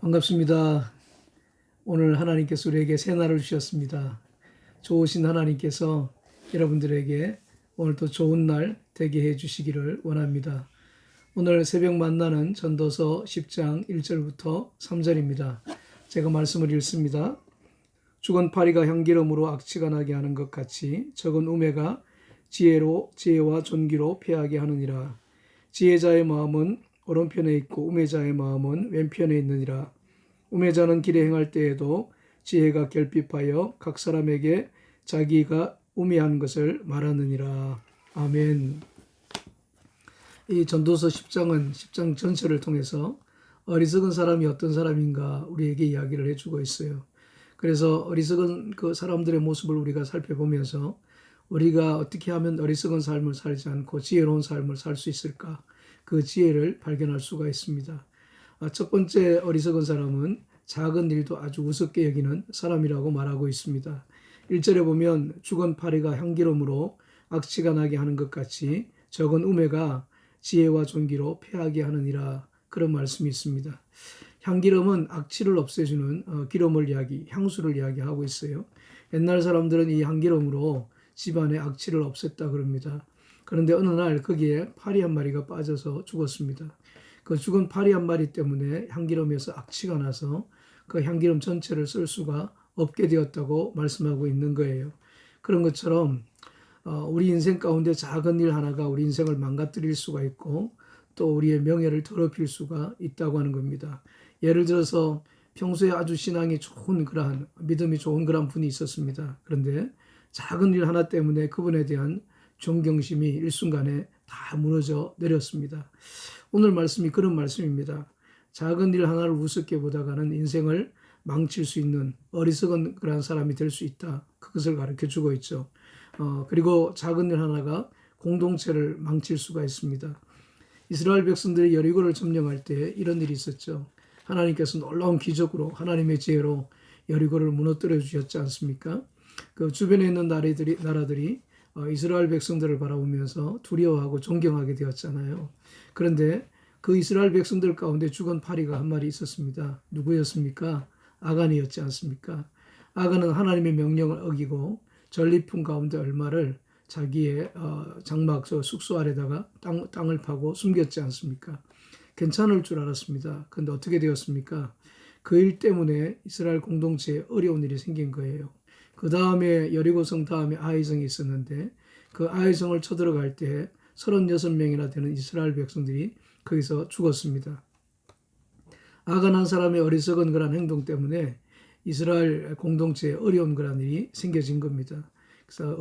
반갑습니다. 오늘 하나님께서 우리에게 새 날을 주셨습니다. 좋으신 하나님께서 여러분들에게 오늘도 좋은 날 되게 해 주시기를 원합니다. 오늘 새벽 만나는 전도서 10장 1절부터 3절입니다. 제가 말씀을 읽습니다. 죽은 파리가 향기름으로 악취가 나게 하는 것 같이 적은 우매가 지혜와 존귀로 패하게 하느니라. 지혜자의 마음은 오른편에 있고 우매자의 마음은 왼편에 있느니라. 우매자는 길에 행할 때에도 지혜가 결핍하여 각 사람에게 자기가 우매한 것을 말하느니라. 아멘. 이 전도서 10장 전체를 통해서 어리석은 사람이 어떤 사람인가 우리에게 이야기를 해주고 있어요. 그래서 어리석은 그 사람들의 모습을 우리가 살펴보면서 우리가 어떻게 하면 어리석은 삶을 살지 않고 지혜로운 삶을 살 수 있을까? 그 지혜를 발견할 수가 있습니다. 첫 번째 어리석은 사람은 작은 일도 아주 우습게 여기는 사람이라고 말하고 있습니다. 1절에 보면 죽은 파리가 향기름으로 악취가 나게 하는 것 같이 적은 우매가 지혜와 존귀로 패하게 하느니라, 그런 말씀이 있습니다. 향기름은 악취를 없애주는 기름을 향수를 이야기하고 있어요. 옛날 사람들은 이 향기름으로 집안의 악취를 없앴다 그럽니다. 그런데 어느 날 거기에 파리 한 마리가 빠져서 죽었습니다. 그 죽은 파리 한 마리 때문에 향기름에서 악취가 나서 그 향기름 전체를 쓸 수가 없게 되었다고 말씀하고 있는 거예요. 그런 것처럼 우리 인생 가운데 작은 일 하나가 우리 인생을 망가뜨릴 수가 있고 또 우리의 명예를 더럽힐 수가 있다고 하는 겁니다. 예를 들어서 평소에 아주 신앙이 좋은 그러한 믿음이 좋은 그러한 분이 있었습니다. 그런데 작은 일 하나 때문에 그분에 대한 존경심이 일순간에 다 무너져 내렸습니다. 오늘 말씀이 그런 말씀입니다. 작은 일 하나를 우습게 보다가는 인생을 망칠 수 있는 어리석은 그런 사람이 될 수 있다. 그것을 가르쳐 주고 있죠. 그리고 작은 일 하나가 공동체를 망칠 수가 있습니다. 이스라엘 백성들이 여리고를 점령할 때 이런 일이 있었죠. 하나님께서 놀라운 기적으로 하나님의 지혜로 여리고를 무너뜨려 주셨지 않습니까? 그 주변에 있는 나라들이 이스라엘 백성들을 바라보면서 두려워하고 존경하게 되었잖아요. 그런데 그 이스라엘 백성들 가운데 죽은 파리가 한 마리 있었습니다. 누구였습니까? 아간이었지 않습니까? 아간은 하나님의 명령을 어기고 전리품 가운데 얼마를 자기의 장막 숙소 아래다가 땅을 파고 숨겼지 않습니까? 괜찮을 줄 알았습니다. 그런데 어떻게 되었습니까? 그 일 때문에 이스라엘 공동체에 어려운 일이 생긴 거예요. 그 다음에 여리고성 다음에 아이성이 있었는데 그 아이성을 쳐들어갈 때 36명이나 되는 이스라엘 백성들이 거기서 죽었습니다. 아간 한 사람의 어리석은 그런 행동 때문에 이스라엘 공동체에 어려운 그런 일이 생겨진 겁니다. 그래서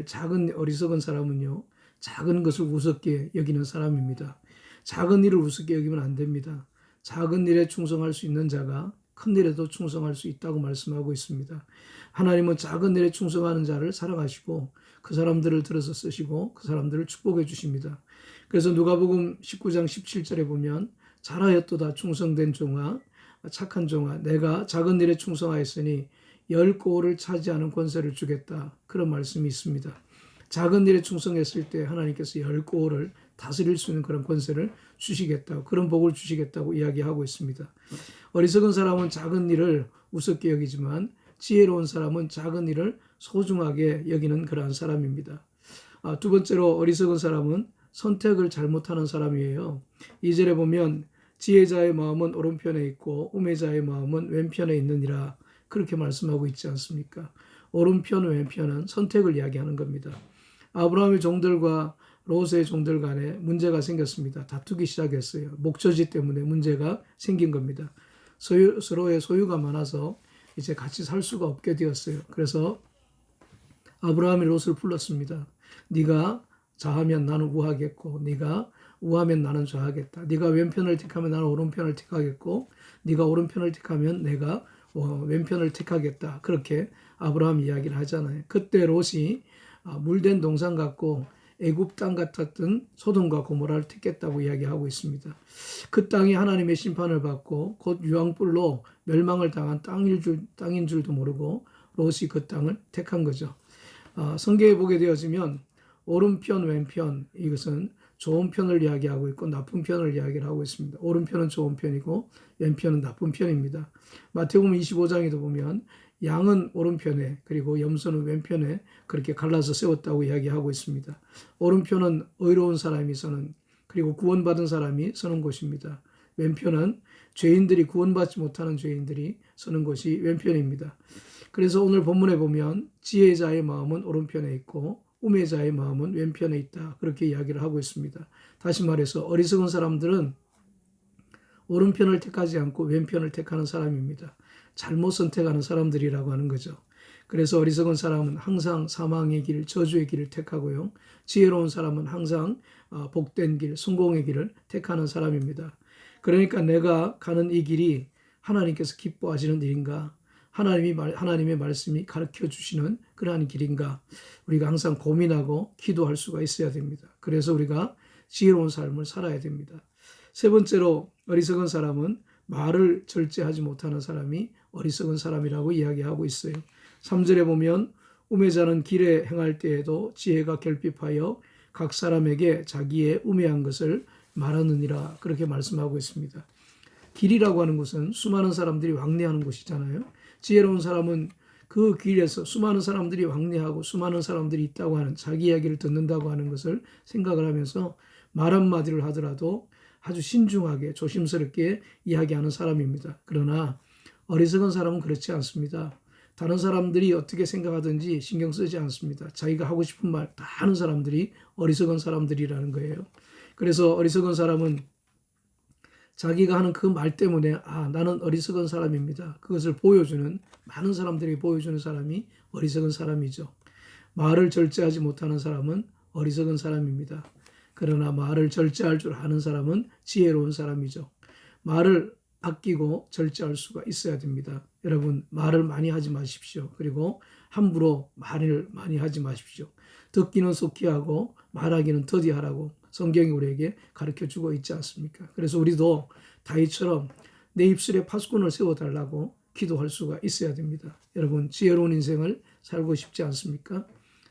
작은 어리석은 사람은요, 작은 것을 우습게 여기는 사람입니다. 작은 일을 우습게 여기면 안 됩니다. 작은 일에 충성할 수 있는 자가 큰 일에도 충성할 수 있다고 말씀하고 있습니다. 하나님은 작은 일에 충성하는 자를 사랑하시고 그 사람들을 들어서 쓰시고 그 사람들을 축복해 주십니다. 그래서 누가복음 19장 17절에 보면 잘하였도다 충성된 종아, 착한 종아, 내가 작은 일에 충성하였으니 10고을을 차지하는 권세를 주겠다, 그런 말씀이 있습니다. 작은 일에 충성했을 때 하나님께서 10고을을 다스릴 수 있는 그런 권세를 주시겠다고, 그런 복을 주시겠다고 이야기하고 있습니다. 어리석은 사람은 작은 일을 우습게 여기지만 지혜로운 사람은 작은 일을 소중하게 여기는 그러한 사람입니다. 두 번째로 어리석은 사람은 선택을 잘못하는 사람이에요. 2절에 보면 지혜자의 마음은 오른편에 있고 우매자의 마음은 왼편에 있느니라, 그렇게 말씀하고 있지 않습니까? 오른편, 왼편은 선택을 이야기하는 겁니다. 아브라함의 종들과 롯의 종들 간에 문제가 생겼습니다. 다투기 시작했어요. 목처지 때문에 문제가 생긴 겁니다. 서로의 소유가 많아서 이제 같이 살 수가 없게 되었어요. 그래서 아브라함이 롯을 불렀습니다. 네가 좌하면 나는 우하겠고 네가 우하면 나는 좌하겠다. 네가 왼편을 택하면 나는 오른편을 택하겠고 네가 오른편을 택하면 내가 왼편을 택하겠다. 그렇게 아브라함 이야기를 하잖아요. 그때 롯이 물된 동산 같고 애굽 땅 같았던 소돔과 고모라를 택했다고 이야기하고 있습니다. 그 땅이 하나님의 심판을 받고 곧 유황불로 멸망을 당한 땅인 줄도 모르고 롯이 그 땅을 택한 거죠. 성경에 보게 되어지면 오른편 왼편, 이것은 좋은 편을 이야기하고 있고 나쁜 편을 이야기를 하고 있습니다. 오른편은 좋은 편이고 왼편은 나쁜 편입니다. 마태복음 25장에도 보면 양은 오른편에 그리고 염소는 왼편에 그렇게 갈라서 세웠다고 이야기하고 있습니다. 오른편은 의로운 사람이 서는 그리고 구원받은 사람이 서는 곳입니다. 왼편은 죄인들이 구원받지 못하는 죄인들이 서는 곳이 왼편입니다. 그래서 오늘 본문에 보면 지혜자의 마음은 오른편에 있고 우매자의 마음은 왼편에 있다. 그렇게 이야기를 하고 있습니다. 다시 말해서 어리석은 사람들은 오른편을 택하지 않고 왼편을 택하는 사람입니다. 잘못 선택하는 사람들이라고 하는 거죠. 그래서 어리석은 사람은 항상 사망의 길, 저주의 길을 택하고요. 지혜로운 사람은 항상 복된 길, 성공의 길을 택하는 사람입니다. 그러니까 내가 가는 이 길이 하나님께서 기뻐하시는 일인가? 하나님의 말씀이 가르쳐 주시는 그러한 길인가? 우리가 항상 고민하고 기도할 수가 있어야 됩니다. 그래서 우리가 지혜로운 삶을 살아야 됩니다. 세 번째로 어리석은 사람은 말을 절제하지 못하는 사람이 어리석은 사람이라고 이야기하고 있어요. 3절에 보면 우매자는 길에 행할 때에도 지혜가 결핍하여 각 사람에게 자기의 우매한 것을 말하느니라 그렇게 말씀하고 있습니다. 길이라고 하는 것은 수많은 사람들이 왕래하는 곳이잖아요. 지혜로운 사람은 그 길에서 수많은 사람들이 왕래하고 수많은 사람들이 있다고 하는 자기 이야기를 듣는다고 하는 것을 생각을 하면서 말 한마디를 하더라도 아주 신중하게 조심스럽게 이야기하는 사람입니다. 그러나 어리석은 사람은 그렇지 않습니다. 다른 사람들이 어떻게 생각하든지 신경 쓰지 않습니다. 자기가 하고 싶은 말 다 하는 사람들이 어리석은 사람들이라는 거예요. 그래서 어리석은 사람은 자기가 하는 그 말 때문에 나는 어리석은 사람입니다. 그것을 보여주는 많은 사람들이 보여주는 사람이 어리석은 사람이죠. 말을 절제하지 못하는 사람은 어리석은 사람입니다. 그러나 말을 절제할 줄 아는 사람은 지혜로운 사람이죠. 말을 아끼고 절제할 수가 있어야 됩니다. 여러분 말을 많이 하지 마십시오. 그리고 함부로 말을 많이 하지 마십시오. 듣기는 속히 하고 말하기는 더디하라고 성경이 우리에게 가르쳐주고 있지 않습니까? 그래서 우리도 다윗처럼 내 입술에 파수꾼을 세워달라고 기도할 수가 있어야 됩니다. 여러분 지혜로운 인생을 살고 싶지 않습니까?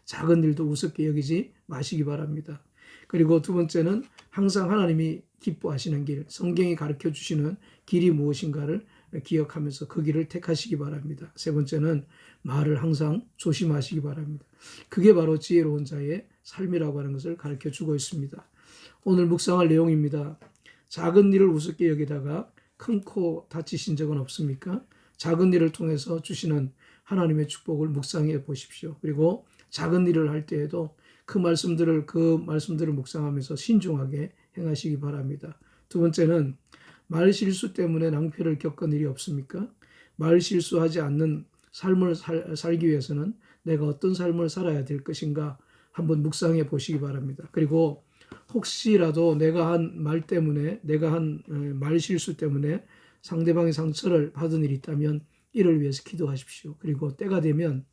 작은 일도 우습게 여기지 마시기 바랍니다. 그리고 두 번째는 항상 하나님이 기뻐하시는 길, 성경이 가르쳐 주시는 길이 무엇인가를 기억하면서 그 길을 택하시기 바랍니다. 세 번째는 말을 항상 조심하시기 바랍니다. 그게 바로 지혜로운 자의 삶이라고 하는 것을 가르쳐 주고 있습니다. 오늘 묵상할 내용입니다. 작은 일을 우습게 여기다가 큰 코 다치신 적은 없습니까? 작은 일을 통해서 주시는 하나님의 축복을 묵상해 보십시오. 그리고 작은 일을 할 때에도 그 말씀들을 묵상하면서 신중하게 행하시기 바랍니다. 두 번째는 말 실수 때문에 낭패를 겪은 일이 없습니까? 말 실수하지 않는 삶을 살기 위해서는 내가 어떤 삶을 살아야 될 것인가 한번 묵상해 보시기 바랍니다. 그리고 혹시라도 내가 한 말 실수 때문에 상대방의 상처를 받은 일이 있다면 이를 위해서 기도하십시오. 그리고 때가 되면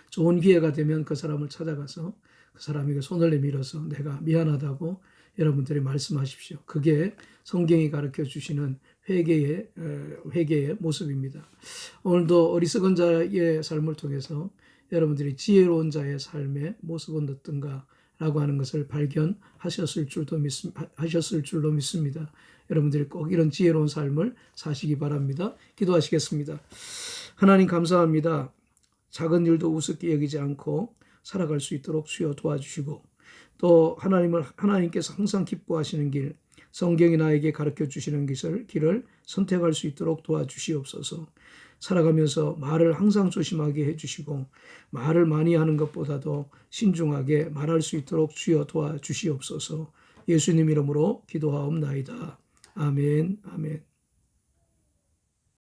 좋은 기회가 되면 그 사람을 찾아가서 그 사람에게 손을 내밀어서 내가 미안하다고 여러분들이 말씀하십시오. 그게 성경이 가르쳐 주시는 회개의 모습입니다. 오늘도 어리석은 자의 삶을 통해서 여러분들이 지혜로운 자의 삶의 모습은 어떤가라고 하는 것을 발견하셨을 줄로 믿습니다. 여러분들이 꼭 이런 지혜로운 삶을 사시기 바랍니다. 기도하시겠습니다. 하나님 감사합니다. 작은 일도 우습게 여기지 않고 살아갈 수 있도록 주여 도와주시고 또 하나님께서 항상 기뻐하시는 길, 성경이 나에게 가르쳐 주시는 길을 선택할 수 있도록 도와주시옵소서. 살아가면서 말을 항상 조심하게 해주시고 말을 많이 하는 것보다도 신중하게 말할 수 있도록 주여 도와주시옵소서. 예수님 이름으로 기도하옵나이다. 아멘, 아멘.